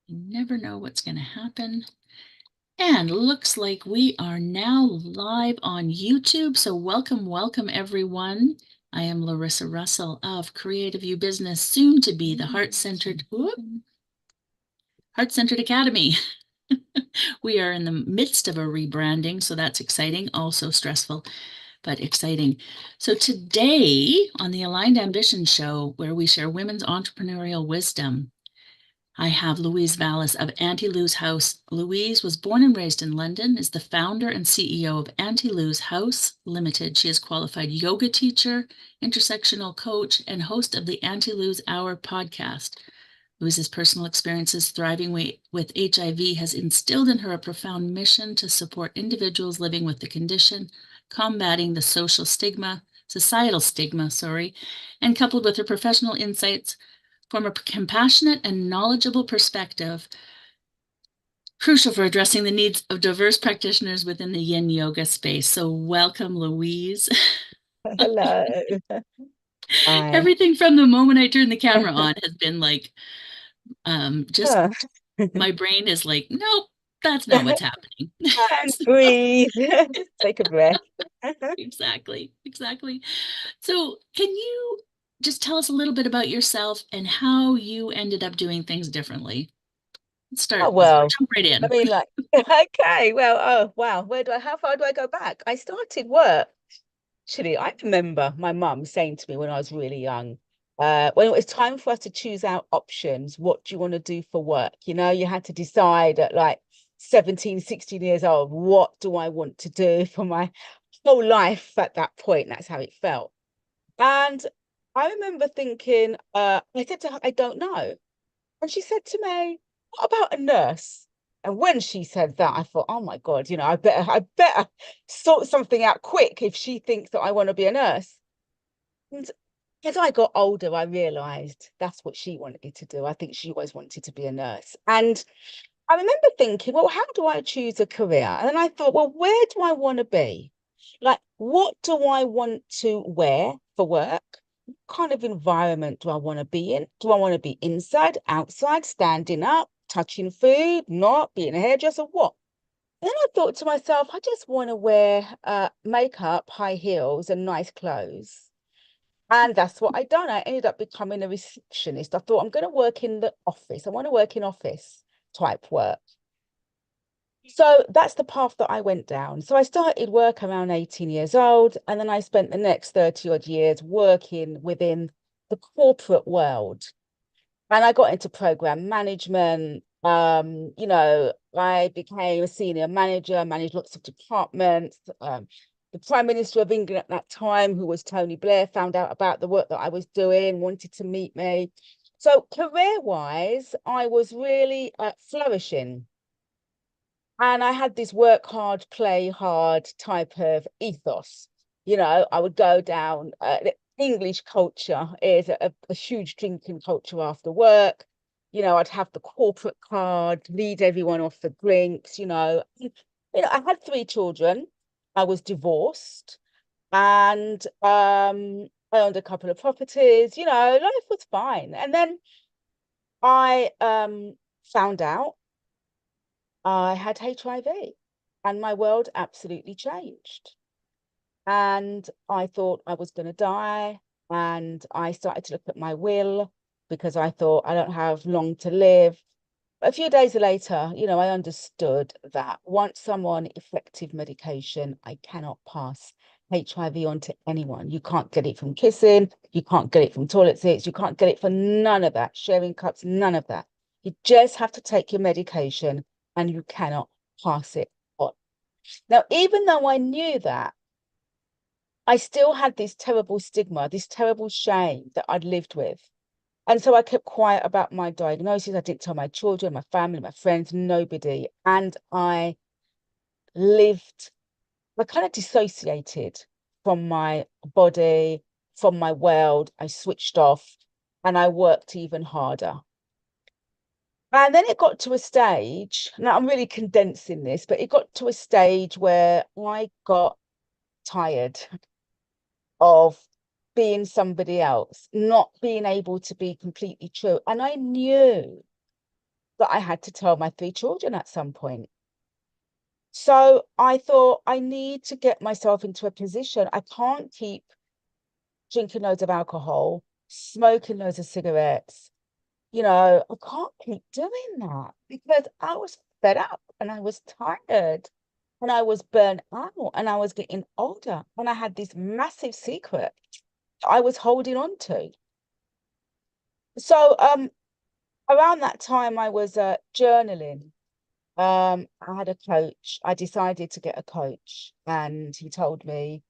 You never know what's going to happen. And looks like we are now live on YouTube. So welcome everyone. I am Larissa Russell of Creative You Business, soon to be the Heart-Centered Academy. We are in the midst of a rebranding, so that's exciting, also stressful, but exciting. So today on the Aligned Ambition Show, where we share women's entrepreneurial wisdom, I have Louise Vallace of Auntie Lou's House. Louise was born and raised in London, is the founder and CEO of Auntie Lou's House Limited. She is qualified yoga teacher, intersectional coach, and host of the Auntie Lou's Hour podcast. Louise's personal experiences thriving with HIV has instilled in her a profound mission to support individuals living with the condition, combating the societal stigma, and coupled with her professional insights from a compassionate and knowledgeable perspective, crucial for addressing the needs of diverse practitioners within the yin yoga space. So welcome, Louise. Hello. Hi. Everything from the moment I turned the camera on has been like, just Ah. my brain is like, nope, that's not what's happening. And breathe. Take a breath. Exactly. So can you just tell us a little bit about yourself and how you ended up doing things differently? Oh, Start, well, jump right I in. mean, like, okay, well, oh, wow. How far do I go back? I started work. Actually, I remember my mum saying to me when I was really young, when it was time for us to choose our options, what do you want to do for work? You had to decide at like 17, 16 years old, what do I want to do for my whole life at that point? That's how it felt. And I remember thinking, I said to her, I don't know. And she said to me, what about a nurse? And when she said that, I thought, oh my God, I better sort something out quick if she thinks that I want to be a nurse. And as I got older, I realized that's what she wanted me to do. I think she always wanted to be a nurse. And I remember thinking, well, how do I choose a career? And then I thought, well, where do I want to be? Like, what do I want to wear for work? What kind of environment do I want to be in? Do I want to be inside, outside, standing up, touching food, not being a hairdresser? What? And then I thought to myself, I just want to wear makeup, high heels, and nice clothes. And that's what I done. I ended up becoming a receptionist. I thought I'm going to work in the office. I want to work in office type work. So that's the path that I went down. So I started work around 18 years old, and then I spent the next 30 odd years working within the corporate world. And I got into program management. I became a senior manager, managed lots of departments. The Prime Minister of England at that time, who was Tony Blair, found out about the work that I was doing, wanted to meet me. So career-wise, I was really flourishing. And I had this work hard, play hard type of ethos. I would go down. The English culture is a huge drinking culture after work. I'd have the corporate card, lead everyone off for drinks. I had three children. I was divorced, and I owned a couple of properties. Life was fine. And then I found out I had HIV, and my world absolutely changed. And I thought I was going to die. And I started to look at my will because I thought I don't have long to live. A few days later, I understood that once I'm on effective medication, I cannot pass HIV on to anyone. You can't get it from kissing, you can't get it from toilet seats, you can't get it from none of that, sharing cups, none of that. You just have to take your medication and you cannot pass it on. Now, even though I knew that, I still had this terrible stigma, this terrible shame that I'd lived with. And so I kept quiet about my diagnosis. I didn't tell my children, my family, my friends, nobody. And I lived, I kind of dissociated from my body, from my world. I switched off and I worked even harder. And then it got to a stage, now I'm really condensing this, but it got to a stage where I got tired of being somebody else, not being able to be completely true. And I knew that I had to tell my three children at some point. So I thought I need to get myself into a position. I can't keep drinking loads of alcohol, smoking loads of cigarettes. I can't keep doing that because I was fed up and I was tired and I was burnt out and I was getting older and I had this massive secret I was holding on to. So around that time I was journaling. I had a coach. I decided to get a coach, and he told me,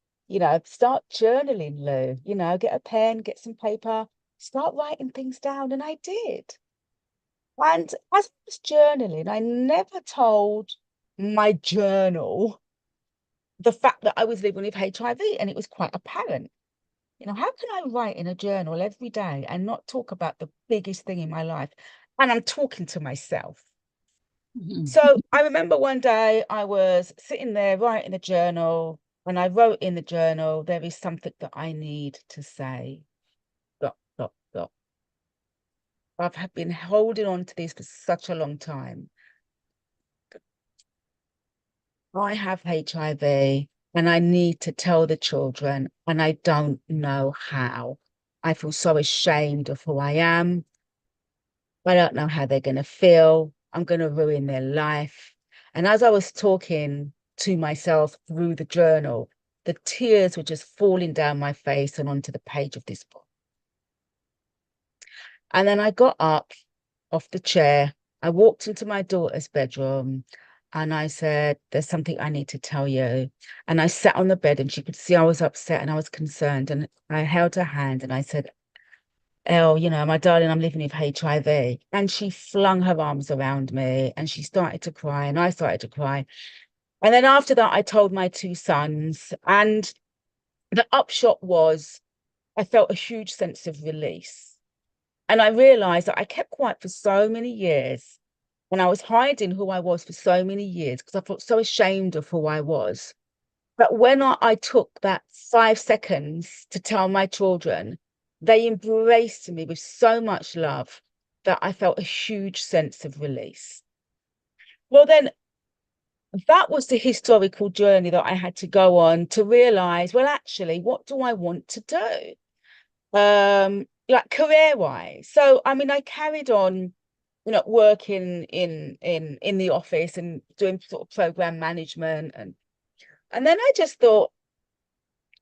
start journaling, Lou. Get a pen, get some paper, start writing things down. And I did. And as I was journaling, I never told my journal the fact that I was living with HIV, and it was quite apparent. How can I write in a journal every day and not talk about the biggest thing in my life? And I'm talking to myself. Mhm. So I remember one day I was sitting there writing a journal, and I wrote in the journal, there is something that I need to say. Dot, dot, dot. I've been holding on to this for such a long time. I have HIV and I need to tell the children, and I don't know how. I feel so ashamed of who I am. I don't know how they're going to feel. I'm going to ruin their life. And as I was talking to myself through the journal, the tears were just falling down my face and onto the page of this book. And then I got up off the chair. I walked into my daughter's bedroom and I said, there's something I need to tell you. And I sat on the bed and she could see I was upset and I was concerned. And I held her hand and I said, Elle, my darling, I'm living with HIV. And she flung her arms around me and she started to cry and I started to cry. And then after that, I told my two sons. And the upshot was I felt a huge sense of release. And I realized that I kept quiet for so many years and I was hiding who I was for so many years because I felt so ashamed of who I was. But when I took that 5 seconds to tell my children, they embraced me with so much love that I felt a huge sense of release. Well, then that was the historical journey that I had to go on to realize, well, actually, what do I want to do? Like career-wise. So, I mean, I carried on, working in the office and doing sort of program management and then I just thought,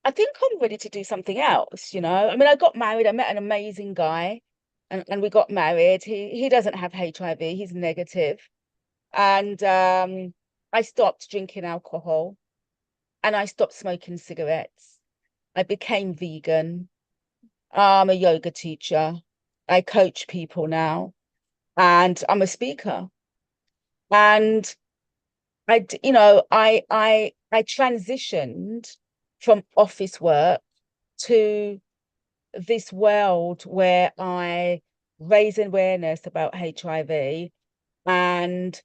I think I'm ready to do something else. I mean, I got married, I met an amazing guy and we got married. He doesn't have HIV, he's negative. And I stopped drinking alcohol and I stopped smoking cigarettes. I became vegan. I'm a yoga teacher. I coach people now and I'm a speaker. And I transitioned from office work to this world where I raise awareness about HIV and,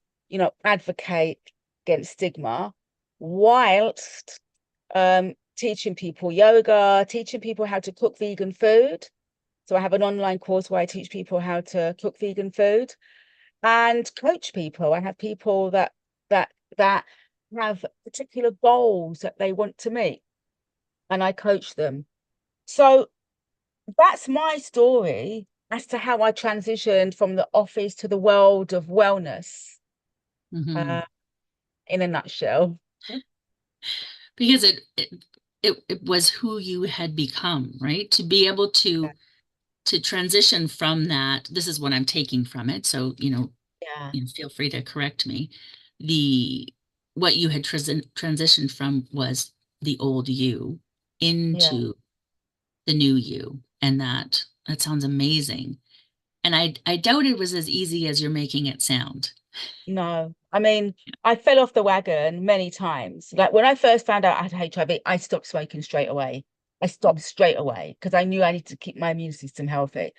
advocate against stigma whilst teaching people yoga, teaching people how to cook vegan food. So I have an online course where I teach people how to cook vegan food and coach people. I have people that have particular goals that they want to meet, and I coach them. So that's my story as to how I transitioned from the office to the world of wellness, Mhm. uh, in a nutshell. Because it was who you had become, right? To be able Yeah, to transition from that, this is what I'm taking from it. So, yeah, feel free to correct me. The what you had transitioned from was the old you yeah. into the new you, and that sounds amazing. And I doubt it was as easy as you're making it sound. No, I mean, I fell off the wagon many times. Like when I first found out I had HIV, I stopped smoking straight away. I stopped straight away because I knew I needed to keep my immune system healthy.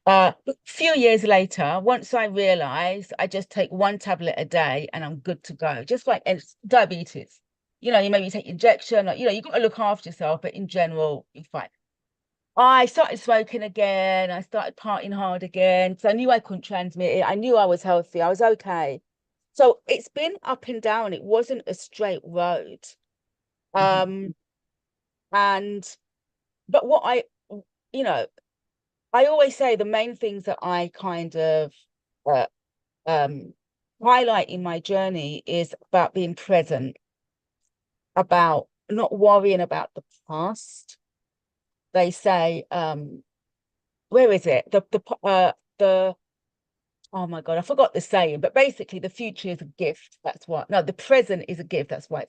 A few years later, once I realized I just take one tablet a day and I'm good to go, just like it's diabetes. You maybe take injection, like, you've got to look after yourself, but in general, you're fine. I started smoking again. I started partying hard again because I knew I couldn't transmit it. I knew I was healthy. I was okay. So it's been up and down. It wasn't a straight road. Mhm. Um, and but what you know, I always say the main things that I kind of uh, um highlight in my journey is about being present, about not worrying about the past. They say, where is it? The oh my God, I forgot the saying, but basically the future is a gift. That's what, no, the present is a gift. That's why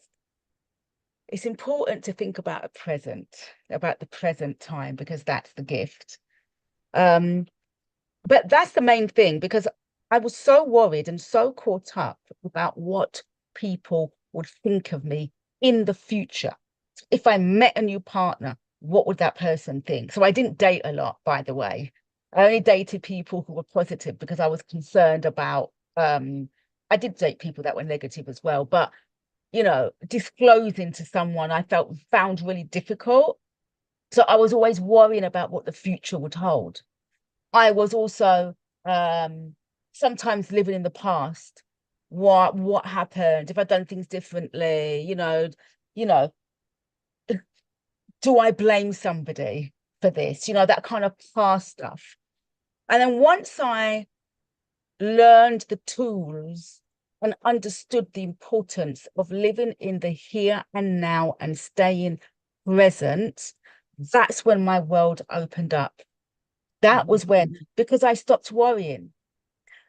it's important to think about a present, about the present time, because that's the gift. Um, but that's the main thing because I was so worried and so caught up about what people would think of me in the future. If I met a new partner, what would that person think? So I didn't date a lot, by the way. I only dated people who were positive because I was concerned about I did date people that were negative as well, but disclosing to someone I felt found really difficult. So I was always worrying about what the future would hold. I was also um, sometimes living in the past. What happened if I'd done things differently? You know, do I blame somebody for this? That kind of past stuff. And then once I learned the tools and understood the importance of living in the here and now and staying present, that's when my world opened up. That Mhm. was when, because I stopped worrying.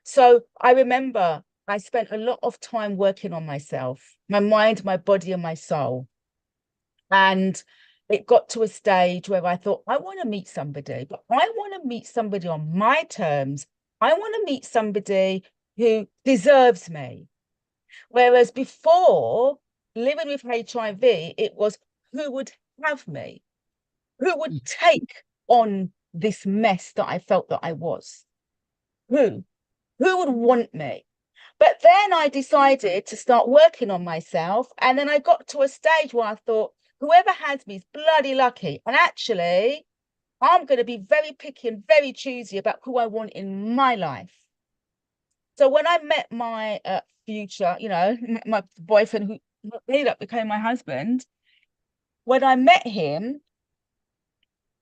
So I remember I spent a lot of time working on myself, my mind, my body, and my soul. And it got to a stage where I thought, I want to meet somebody, but I want to meet somebody on my terms. I want to meet somebody who deserves me. Whereas before, living with HIV, it was who would have me, who would take on this mess that I felt that I was, who, who would want me. But then I decided to start working on myself. And then I got to a stage where I thought, whoever has me is bloody lucky. And actually, I'm going to be very picky and very choosy about who I want in my life. So when I met my future, my boyfriend who ended up becoming my husband, when I met him,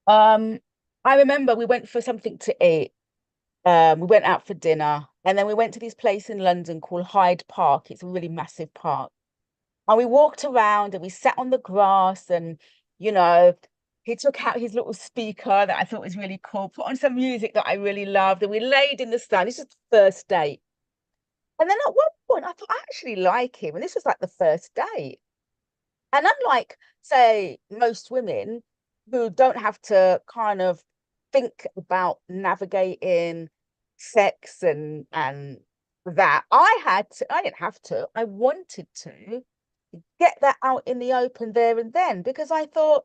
um, I remember we went for something to eat. We went out for dinner, and then we went to this place in London called Hyde Park. It's a really massive park. And we walked around and we sat on the grass and, you know, he took out his little speaker that I thought was really cool, put on some music that I really loved, and we laid in the sun. This was the first date. And then at one point I thought I actually like him. And this was like the first date. And unlike, say, most women who don't have to kind of think about navigating sex and that, I didn't have to. I wanted to get that out in the open there and then because I thought,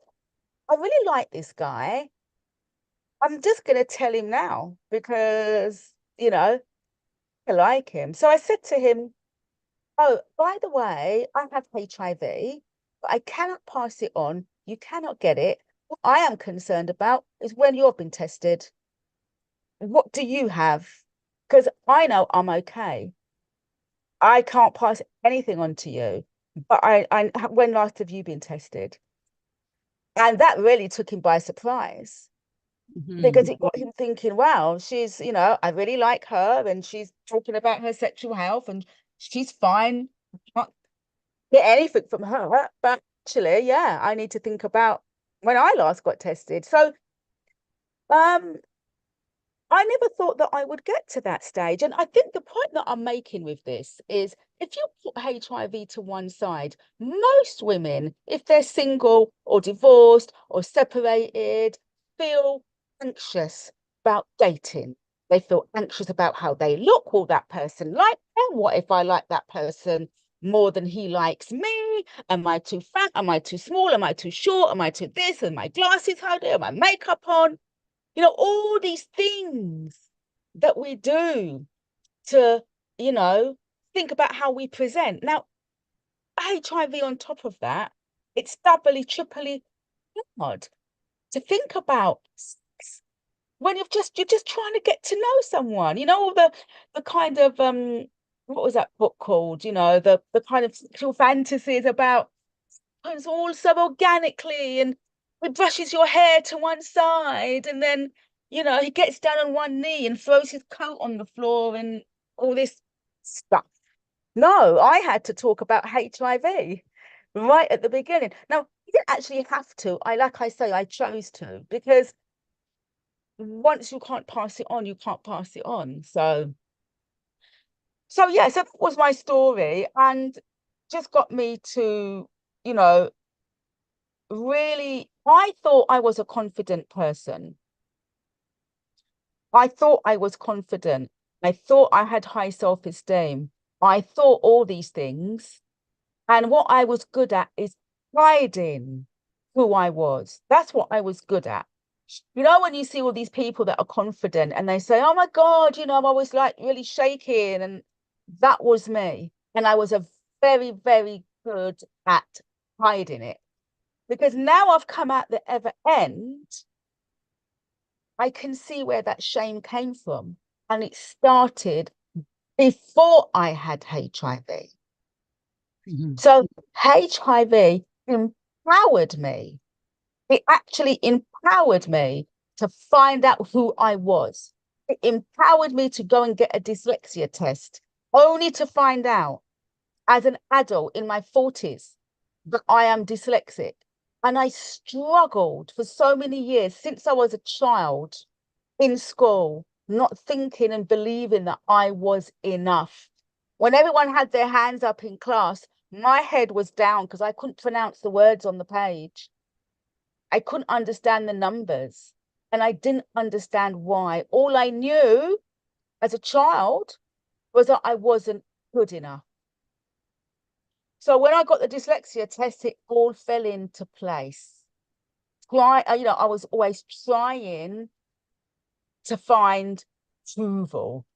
I really like this guy. I'm just going to tell him now because, I like him. So I said to him, oh, by the way, I have HIV, but I cannot pass it on. You cannot get it. What I am concerned about is when you've been tested, what do you have? Because I know I'm okay. I can't pass anything on to you. But when last have you been tested? And that really took him by surprise because Mhm. it got him thinking, wow, I really like her and she's talking about her sexual health and she's fine. Can't get anything from her. But actually, yeah, I need to think about when I last got tested. So, um, I never thought that I would get to that stage. And I think the point that I'm making with this is if you put HIV to one side, most women, if they're single or divorced or separated, feel anxious about dating. They feel anxious about how they look. Will that person like them? What if I like that person more than he likes me? Am I too fat? Am I too small? Am I too short? Am I too this? Am my glasses how do? Am my makeup on? All these things that we do to, you know, think about how we present. Now, HIV on top of that, it's doubly, triply hard to think about when you're just trying to get to know someone, all the kind of what was that book called? The kind of sexual fantasies about it's all so organically, and he brushes your hair to one side, and then he gets down on one knee and throws his coat on the floor and all this stuff. No, I had to talk about HIV right at the beginning. Now, you didn't actually have to. Like I say, I chose to, because once you can't pass it on, you can't pass it on. So yeah, so that was my story, and just got me to, you know, really, I thought I was a confident person. I thought I was confident. I thought I had high self-esteem. I thought all these things. And what I was good at is hiding who I was. That's what I was good at. When you see all these people that are confident and they say, oh my God, I was like really shaking. And that was me. And I was a very, very good at hiding it. Because now I've come out the other end, I can see where that shame came from. And it started before I had HIV. Mhm. So HIV empowered me. It actually empowered me to find out who I was. It empowered me to go and get a dyslexia test, only to find out as an adult in my 40s that I am dyslexic. And I struggled for so many years since I was a child in school, not thinking and believing that I was enough. When everyone had their hands up in class, my head was down because I couldn't pronounce the words on the page. I couldn't understand the numbers, and I didn't understand why. All I knew as a child was that I wasn't good enough. So when I got the dyslexia test, it all fell into place. I was always trying to find approval,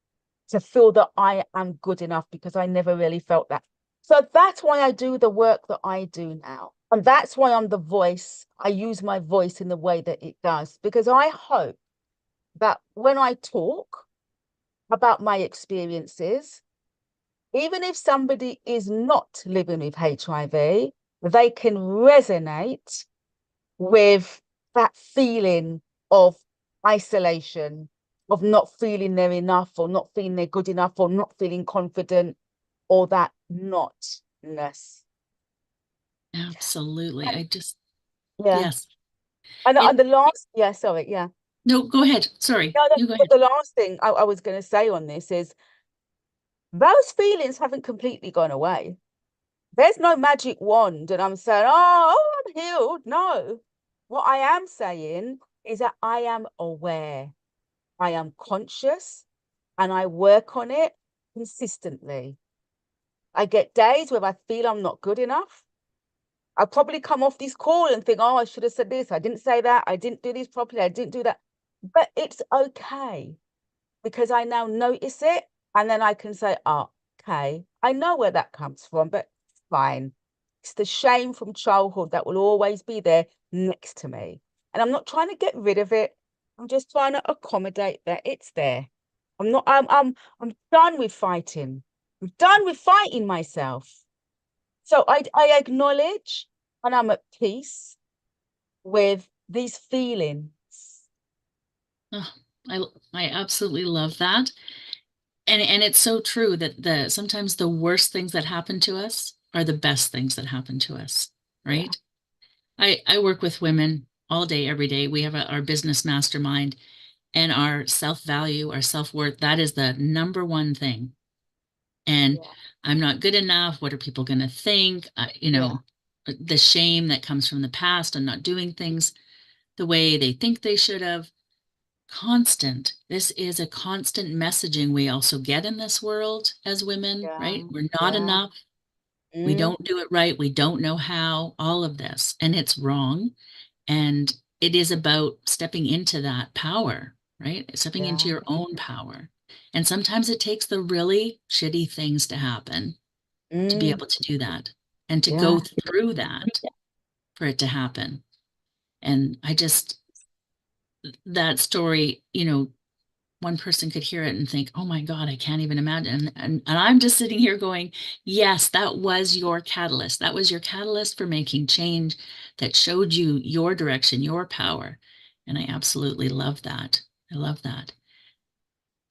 to feel that I am good enough, because I never really felt that. So that's why I do the work that I do now. And that's why I'm the voice. I use my voice in the way that it does, because I hope that when I talk about my experiences, even if somebody is not living with HIV, they can resonate with that feeling of isolation, of not feeling they're enough, or not feeling they're good enough, or not feeling confident, or that notness. Absolutely. And I just, yeah. yes. And It, the last, yeah, sorry, yeah. no, go ahead. Sorry. No, no, You go but ahead. the last thing I was going to say on this is those feelings haven't completely gone away. There's no magic wand, and I'm saying, oh, I'm healed. No. What I am saying is that I am aware, I am conscious, and I work on it consistently. I get days where I feel I'm not good enough. I'll probably come off this call and think, oh, I should have said this. I didn't say that. I didn't do this properly. I didn't do that. But it's okay, because I now notice it, and then I can say, oh, okay, I know where that comes from, but it's fine. It's the shame from childhood that will always be there next to me. And I'm not trying to get rid of it. I'm just trying to accommodate that it's there. I'm done with fighting. I'm done with fighting myself. So I acknowledge, and I'm at peace with these feelings. Oh, I, I absolutely love that. And it's so true that sometimes the worst things that happen to us are the best things that happen to us, Yeah, right? I work with women all day, every day. We have our business mastermind, and our self-value, our self-worth, that is the number one thing. And yeah, I'm not good enough. What are people going to think? yeah, The shame that comes from the past and not doing things the way they think they should have. Constant. This is a constant messaging we also get in this world as women, yeah, right? We're not yeah. enough. We Mm, don't do it right. We don't know how, all of this. And it's wrong. And it is about stepping into that power, right? Stepping into yeah. your own power. And sometimes it takes the really shitty things to happen to be Mm, able to do that and to go yeah. through that for it to happen. And I just, that story, you know, one person could hear it and think, oh my God, I can't even imagine. And I'm just sitting here going, yes, that was your catalyst. That was your catalyst for making change that showed you your direction, your power. And I absolutely love that. I love that.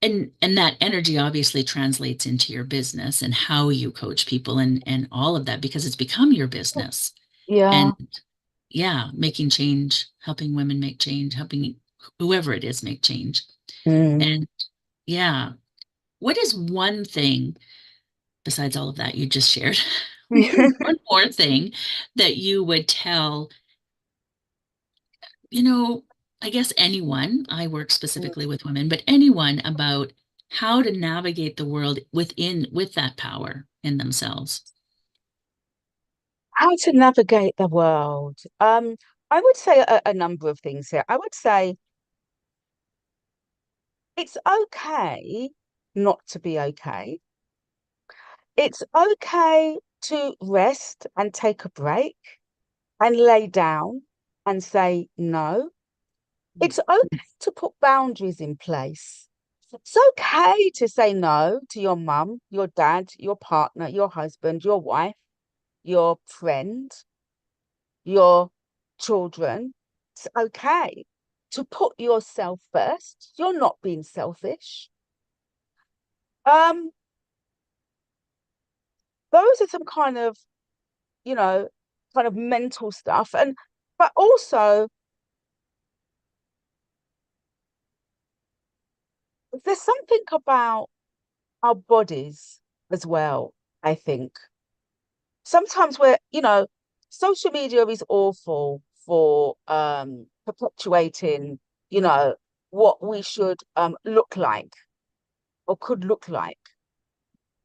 And that energy obviously translates into your business and how you coach people and all of that because it's become your business. And Yeah. yeah, making change, helping women make change, helping whoever it is make change. Mm. And yeah, what is one thing besides all of that you just shared? One more thing that you would tell, you know, I guess anyone, I work specifically with women, but anyone about how to navigate the world with that power in themselves. How to navigate the world. I would say a number of things here. I would say it's okay not to be okay. It's okay to rest and take a break and lay down and say no. It's okay to put boundaries in place. It's okay to say no to your mum, your dad, your partner, your husband, your wife, your friend, your children. It's okay to put yourself first. You're not being selfish. Um, those are some kind of, you know, kind of mental stuff. And but also there's something about our bodies as well, I think. Sometimes social media is awful for perpetuating, what we should look like or could look like.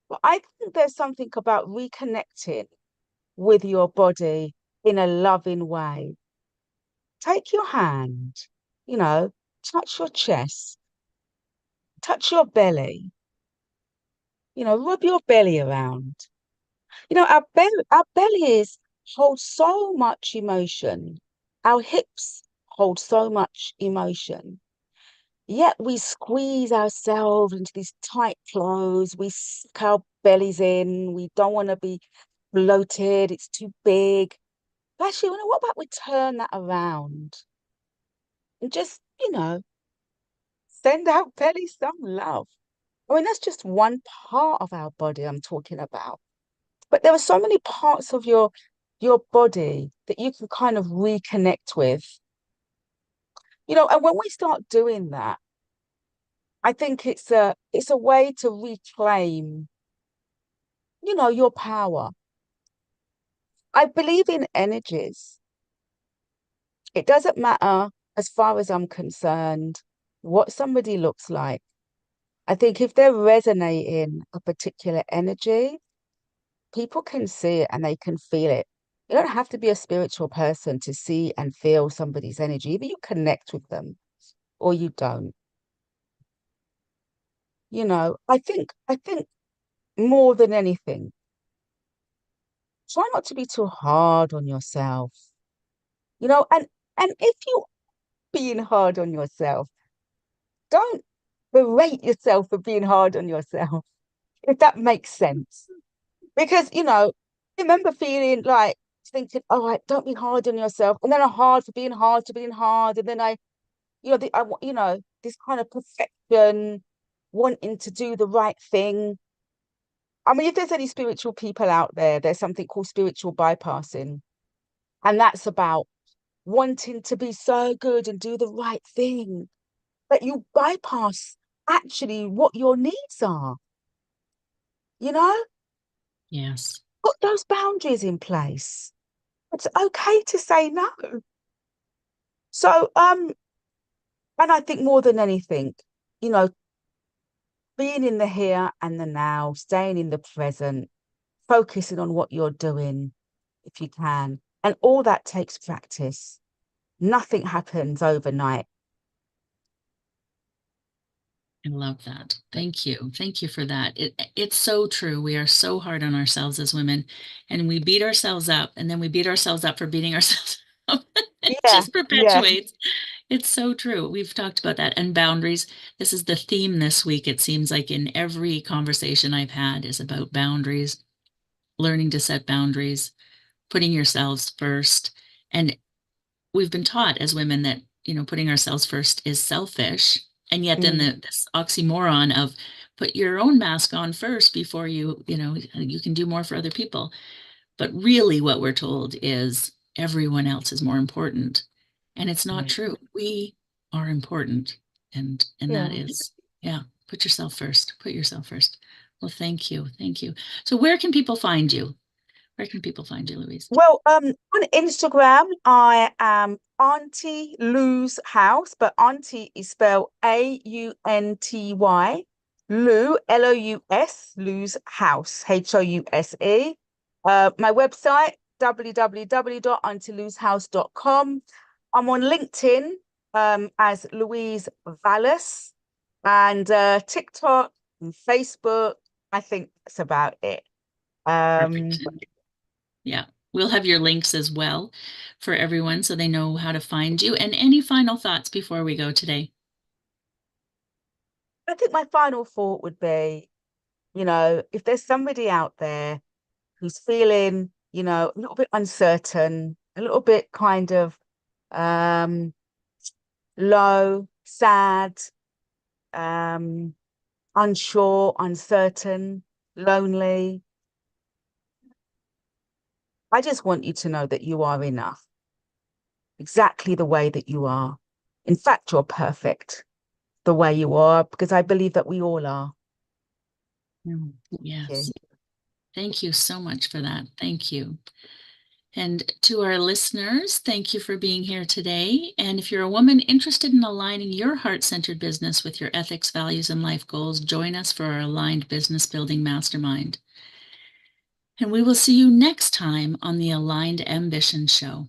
But I think there's something about reconnecting with your body in a loving way. Take your hand, you know, touch your chest, touch your belly, rub your belly around. Our bellies hold so much emotion. Our hips hold so much emotion. Yet we squeeze ourselves into these tight clothes. We suck our bellies in. We don't want to be bloated. It's too big. But actually, what about we turn that around and just, send our belly some love? I mean, that's just one part of our body I'm talking about. But there are so many parts of your body that you can kind of reconnect with. And when we start doing that, I think it's a way to reclaim, your power. I believe in energies. It doesn't matter, as far as I'm concerned, what somebody looks like. I think if they're resonating a particular energy, people can see it and they can feel it. You don't have to be a spiritual person to see and feel somebody's energy. Either you connect with them or you don't. I think more than anything, try not to be too hard on yourself. And if you're being hard on yourself, don't berate yourself for being hard on yourself, if that makes sense. Because, I remember feeling like thinking, all right, don't be hard on yourself. And then I'm hard for being hard to being hard. And then this kind of perfection, wanting to do the right thing. I mean, if there's any spiritual people out there, there's something called spiritual bypassing. And that's about wanting to be so good and do the right thing that you bypass actually what your needs are, you know? Yes. Put those boundaries in place. It's okay to say no. So, and I think more than anything, you know, being in the here and the now, staying in the present, focusing on what you're doing if you can. And all that takes practice. Nothing happens overnight. I love that. Thank you. Thank you for that. It's so true. We are so hard on ourselves as women, and we beat ourselves up, and then we beat ourselves up for beating ourselves up. It Yeah, just yeah, perpetuates. It's so true. We've talked about that and boundaries. This is the theme this week. It seems like in every conversation I've had is about boundaries, learning to set boundaries, putting yourselves first. And we've been taught as women that, putting ourselves first is selfish. And yet then Mm, this oxymoron of put your own mask on first before you can do more for other people. But really what we're told is everyone else is more important. And it's not right. true. We are important. And that Yeah. is, yeah, put yourself first. Put yourself first. Well, thank you. Thank you. So where can people find you? Where can people find you, Louise? Well, on Instagram, I am Auntie Lou's House, but Auntie is spelled Aunty. Lou, Lous, Lou's House, House. My website, www.auntylou'shouse.com. I'm on LinkedIn as Louise Vallace, and TikTok and Facebook. I think that's about it. Um, Perfect. Yeah. We'll have your links as well for everyone so they know how to find you. And any final thoughts before we go today? I think my final thought would be, if there's somebody out there who's feeling, a little bit uncertain, a little bit kind of um, low, sad, um, unsure, uncertain, lonely, I just want you to know that you are enough, exactly the way that you are. In fact, you're perfect the way you are, because I believe that we all are. Mm, Thank yes. you. Thank you so much for that. Thank you. And to our listeners, thank you for being here today. And if you're a woman interested in aligning your heart-centered business with your ethics, values, and life goals, join us for our Aligned Business Building Mastermind. And we will see you next time on the Aligned Ambition Show.